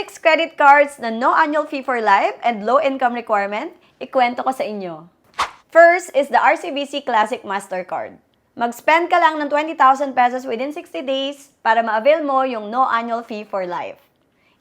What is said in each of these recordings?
6 credit cards na no annual fee for life and low income requirement, ikwento ko sa inyo. First is the RCBC Classic MasterCard. Mag-spend ka lang ng 20,000 pesos within 60 days para ma-avail mo yung no annual fee for life.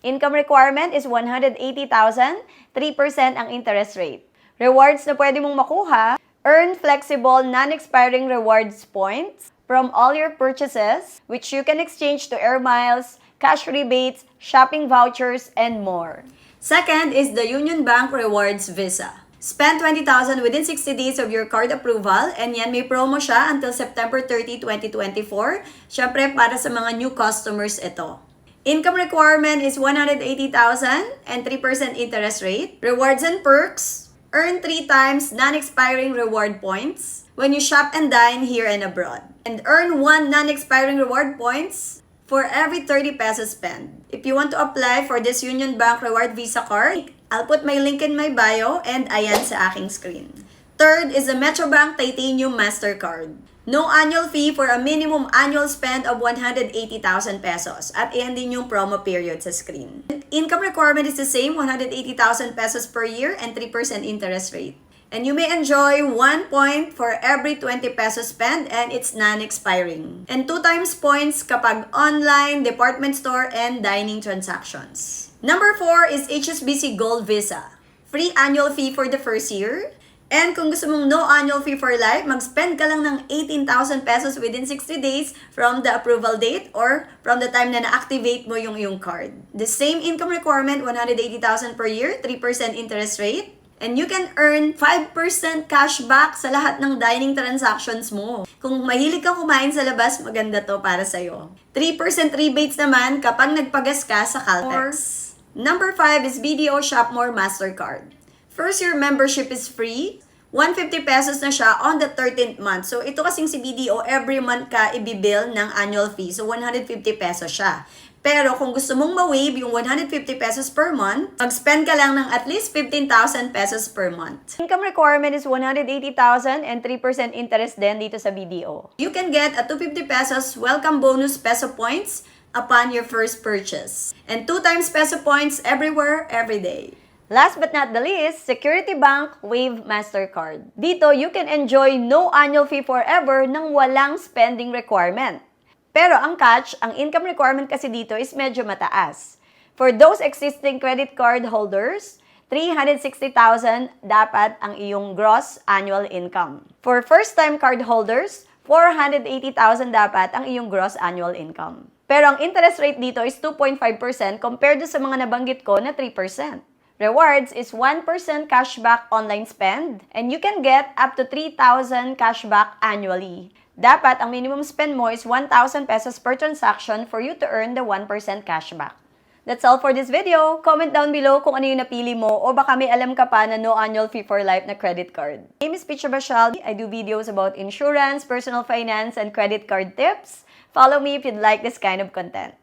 Income requirement is 180,000, 3% ang interest rate. Rewards na pwede mong makuha, earn flexible, non-expiring rewards points from all your purchases, which you can exchange to air miles, cash rebates, shopping vouchers, and more. Second is the Union Bank Rewards Visa. Spend 20,000 within 60 days of your card approval, and yan may promo siya until September 30, 2024. Syempre, para sa mga new customers ito. Income requirement is 180,000 and 3% interest rate. Rewards and perks, earn 3 times non-expiring reward points when you shop and dine here and abroad. And earn 1 non-expiring reward points for every 30 pesos spent. If you want to apply for this Union Bank Reward Visa card, I'll put my link in my bio and ayan sa aking screen. Third is the Metrobank Titanium MasterCard. No annual fee for a minimum annual spend of 180,000 pesos. At iyan din yung promo period sa screen. Income requirement is the same, 180,000 pesos per year and 3% interest rate. And you may enjoy 1 point for every 20 pesos spent and it's non-expiring. And 2 times points kapag online, department store, and dining transactions. Number 4 is HSBC Gold Visa. Free annual fee for the first year. And kung gusto mong no annual fee for life, mag-spend ka lang ng 18,000 pesos within 60 days from the approval date or from the time na na-activate mo yung iyong card. The same income requirement, 180,000 per year, 3% interest rate. And you can earn 5% cashback sa lahat ng dining transactions mo. Kung mahilig kang kumain sa labas, maganda to para sa'yo. 3% rebates naman kapag nagpagas ka sa Caltex. Number 5 is BDO Shopmore MasterCard. First year membership is free. 150 pesos na siya on the 13th month. So ito kasing si BDO, every month ka ibibill ng annual fee. So 150 pesos siya. Pero kung gusto mong ma-waive yung 150 pesos per month, mag-spend ka lang ng at least 15,000 pesos per month. Income requirement is 180,000 and 3% interest din dito sa BDO. You can get a 250 pesos welcome bonus peso points upon your first purchase. And 2 times peso points everywhere, every day. Last but not the least, Security Bank Wave MasterCard. Dito, you can enjoy no annual fee forever nang walang spending requirement. Pero ang catch, ang income requirement kasi dito is medyo mataas. For those existing credit card holders, 360,000 dapat ang iyong gross annual income. For first-time card holders, 480,000 dapat ang iyong gross annual income. Pero ang interest rate dito is 2.5% compared sa mga nabanggit ko na 3%. Rewards is 1% cashback online spend, and you can get up to 3,000 cashback annually. Dapat, ang minimum spend mo is 1,000 pesos per transaction for you to earn the 1% cashback. That's all for this video. Comment down below kung ano yung napili mo o baka may alam ka pa na no annual fee for life na credit card. My name is 𝗕𝗓𝐴cial. I do videos about insurance, personal finance, and credit card tips. Follow me if you'd like this kind of content.